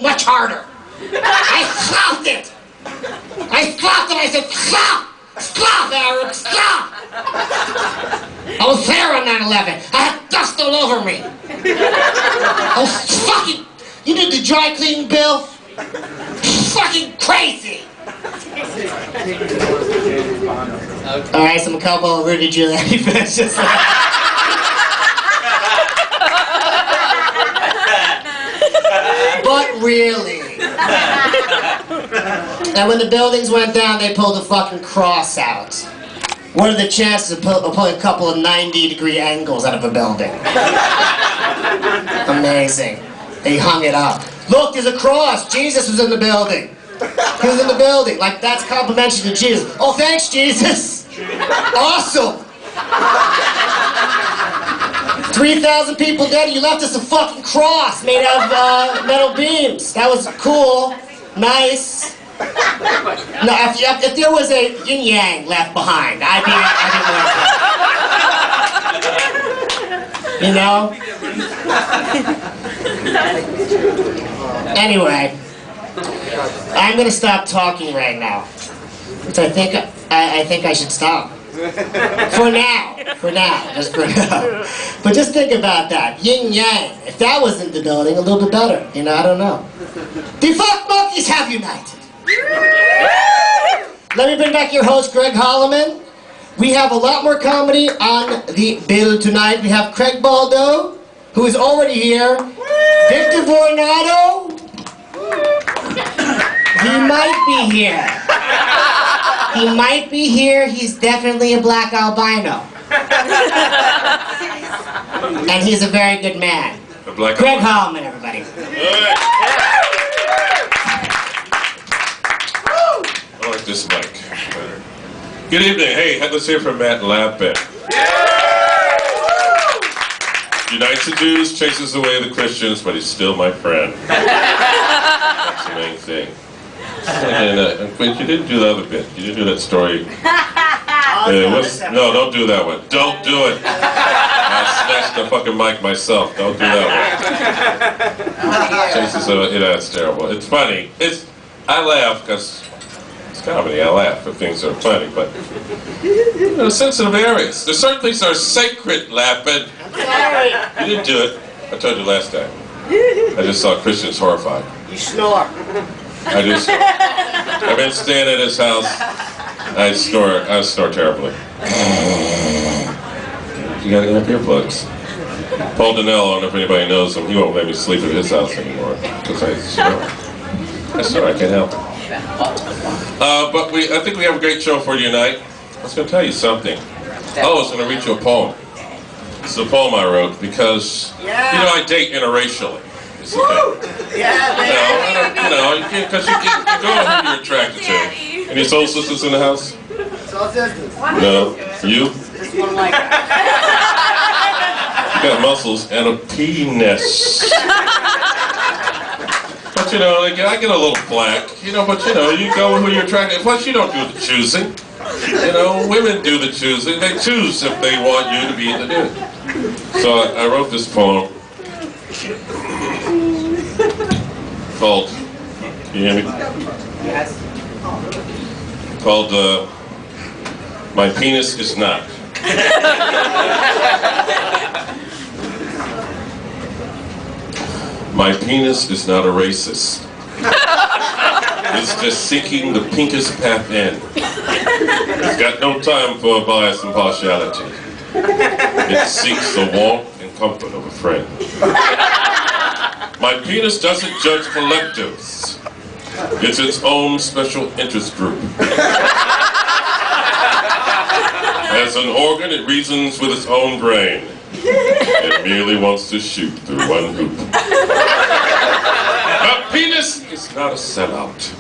much harder. I stopped it. I stopped it. I said, stop! Stop, Eric, stop! I was there on 9/11. I had dust all over me. I was fucking... You did the dry cleaning bill? Fucking crazy! Alright, some couple of Rudy Giuliani fans just But really. And when the buildings went down, they pulled a fucking cross out. What are the chances of pulling a couple of 90-degree angles out of a building? Amazing. They hung it up. Look, there's a cross. Jesus was in the building. He was in the building. Like, that's complimentary to Jesus. Oh, thanks, Jesus. Awesome. 3,000 people dead. You left us a fucking cross made out of metal beams. That was cool. Nice. No, if there was a yin yang left behind, I'd be you know? Anyway, I'm gonna stop talking right now. Which I think I should stop. For now, just for now. But just think about that, yin yang. If that was in the building, a little bit better. You know, I don't know. The fuck monkeys have united. Let me bring back your host, Greg Holloman. We have a lot more comedy on the bill tonight. We have Craig Baldo, who is already here. Victor Vornado. He might be here. He might be here. He's definitely a black albino. And he's a very good man. Greg Holloman, everybody. I like this mic. Good evening. Hey, let's hear from Matt Lappin. Unites the Jews, chases away the Christians, but he's still my friend. That's the main thing. But you didn't do the other bit. You didn't do that story. No, don't do that one. Don't do it. I smashed the fucking mic myself. Don't do that one. Chases away. That's terrible. It's funny. I laugh because it's comedy. I laugh if things are funny, but sensitive areas. There's certain things that are sacred, Lappin. You didn't do it. I told you last time. I just saw Christians horrified. You snore. I do snore. I've been staying at his house. I snore terribly. You gotta get earplugs. Paul Donnell, I don't know if anybody knows him, he won't let me sleep at his house anymore because I snore. I can't help it. But I think we have a great show for you tonight. I was going to tell you something. I was going to read you a poem. It's a poem I wrote because, you know, I date interracially. It's the thing. Because you go who you're attracted to. Any soul sisters in the house? Soul sisters. No. You? This one like You got muscles and a penis. But you know, I get a little flack, you know, but you know, you go who you're attracted to. Plus, you don't do the choosing. You know, women do the choosing. They choose if they want you to be the dude. So I wrote this poem called, can you hear me? Yes. Called, My Penis Is Not. My penis is not a racist. It's just seeking the pinkest path in. It's got no time for bias and partiality. It seeks the warmth and comfort of a friend. My penis doesn't judge collectives. It's its own special interest group. As an organ, it reasons with its own brain. It merely wants to shoot through one hoop. My penis is not a sellout.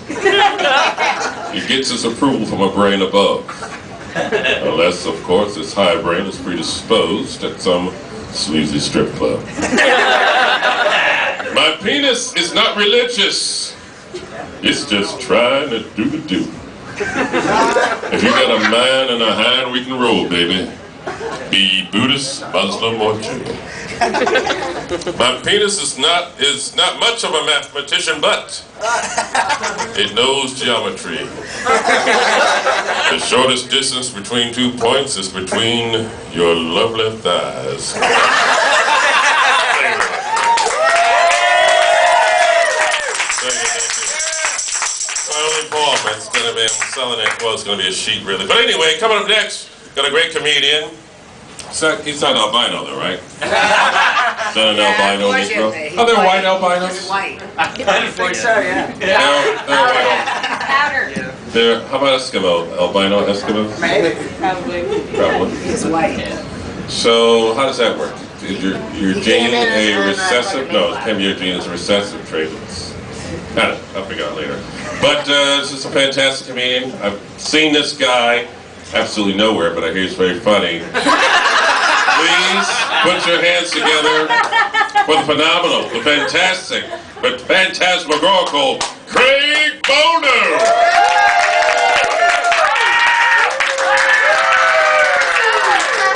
It gets its approval from a brain above. Unless, of course, its high brain is predisposed at some sleazy strip club. My penis is not religious. It's just trying to do the do. If you got a man and a hand, we can roll, baby. Be Buddhist, Muslim, or Jew. My penis is not much of a mathematician, but it knows geometry. The shortest distance between 2 points is between your lovely thighs. My only poem. It's gonna be, I'm selling it. Well, it's gonna be a sheet, really. But anyway, coming up next, got a great comedian. He's not albino, though, right? Not an albino, Negro. Oh, they're white albinos. White. I think so, yeah. They're white. Powder. How about Eskimo? Albino Eskimo? Maybe. Probably. He's white. So, how does that work? Is your gene a recessive? No, maybe your gene is a recessive trait. I'll figure out later. But this is a fantastic comedian. I've seen this guy absolutely nowhere, but I hear he's very funny. Please put your hands together for the phenomenal, the fantastic, but phantasmagorical Craig Boner!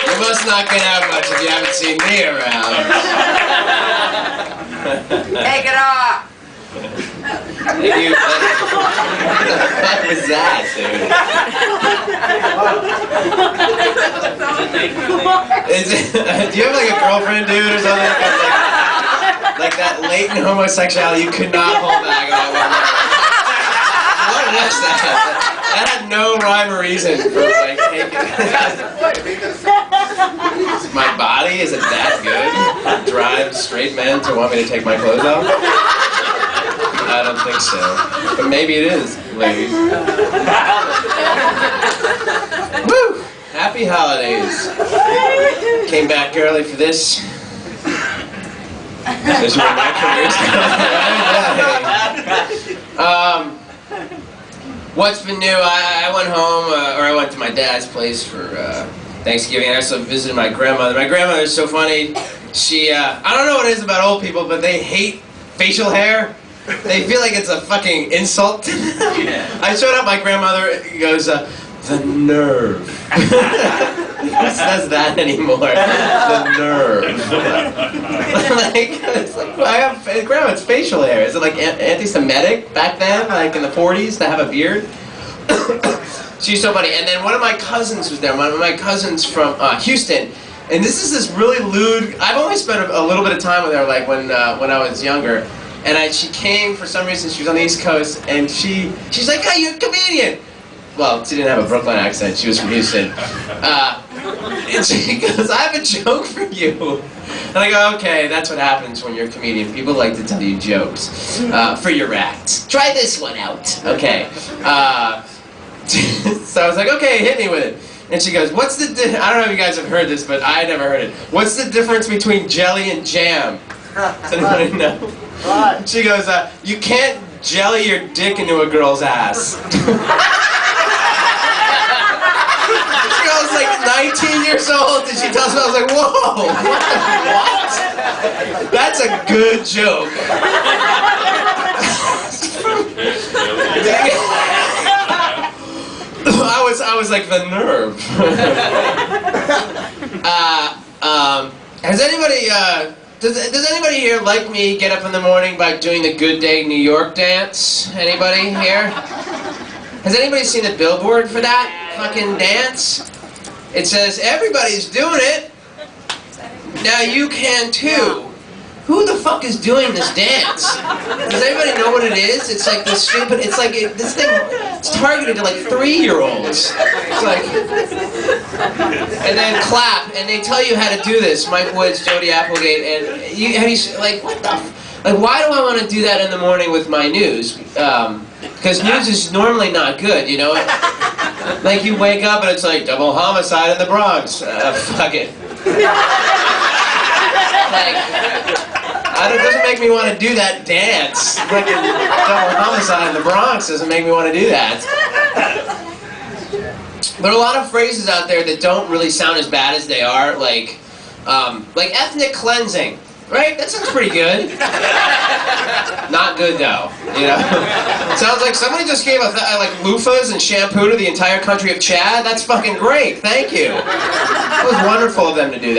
You must not get out much if you haven't seen me around. Take it off. What the fuck was that, dude? Do you have like a girlfriend, dude, or something? Like that latent homosexuality you could not hold back on. What was that? That had no rhyme or reason for like taking. My body isn't that good. Drive straight men to want me to take my clothes off. I don't think so. But maybe it is, ladies. Woo! Happy holidays. Came back early for this. This is where my career's going. What's been new? I went home, or I went to my dad's place for Thanksgiving. I also visited my grandmother. My grandmother is so funny. She, I don't know what it is about old people, but they hate facial hair. They feel like it's a fucking insult. I showed up, my grandmother goes, the nerve. Who says that anymore? The nerve. It's like, Grandma, it's facial hair. Is it like anti-Semitic back then, like in the 40s, to have a beard? She's so funny. And then one of my cousins was there, one of my cousins from Houston. And this is this really lewd, I've only spent a little bit of time with her, like when I was younger. And she came, for some reason, she was on the East Coast, and she's like, "Hey, you're a comedian!" Well, she didn't have a Brooklyn accent, she was from Houston. And she goes, "I have a joke for you." And I go, "Okay, that's what happens when you're a comedian. People like to tell you jokes for your act. Try this one out." Okay. So I was like, "Okay, hit me with it." And she goes, "What's the I don't know if you guys have heard this, but I never heard it. What's the difference between jelly and jam?" Does anybody know? What? She goes, "You can't jelly your dick into a girl's ass." She was like 19 years old, and she tells me, I was like, "Whoa, what? That's a good joke." I was like, the nerve. Has anybody, does anybody here, like me, get up in the morning by doing the Good Day New York dance? Anybody here? Has anybody seen the billboard for that fucking dance? It says, "Everybody's doing it. Now you can too." Who the fuck is doing this dance? Does anybody know what it is? It's like this stupid, it's like, this thing, it's targeted to like 3-year-olds. It's like, and then clap, and they tell you how to do this. Mike Woods, Jody Applegate, and like, what the, like, why do I want to do that in the morning with my news? Because news is normally not good, you know? Like, you wake up and it's like, double homicide in the Bronx. Fuck it. Like, it doesn't make me want to do that dance. Like a double homicide in the Bronx doesn't make me want to do that. But a lot of phrases out there that don't really sound as bad as they are, like ethnic cleansing, right? That sounds pretty good. Not good though, you know. Sounds like somebody just gave like loofahs and shampoo to the entire country of Chad. That's fucking great. Thank you. It was wonderful of them to do that.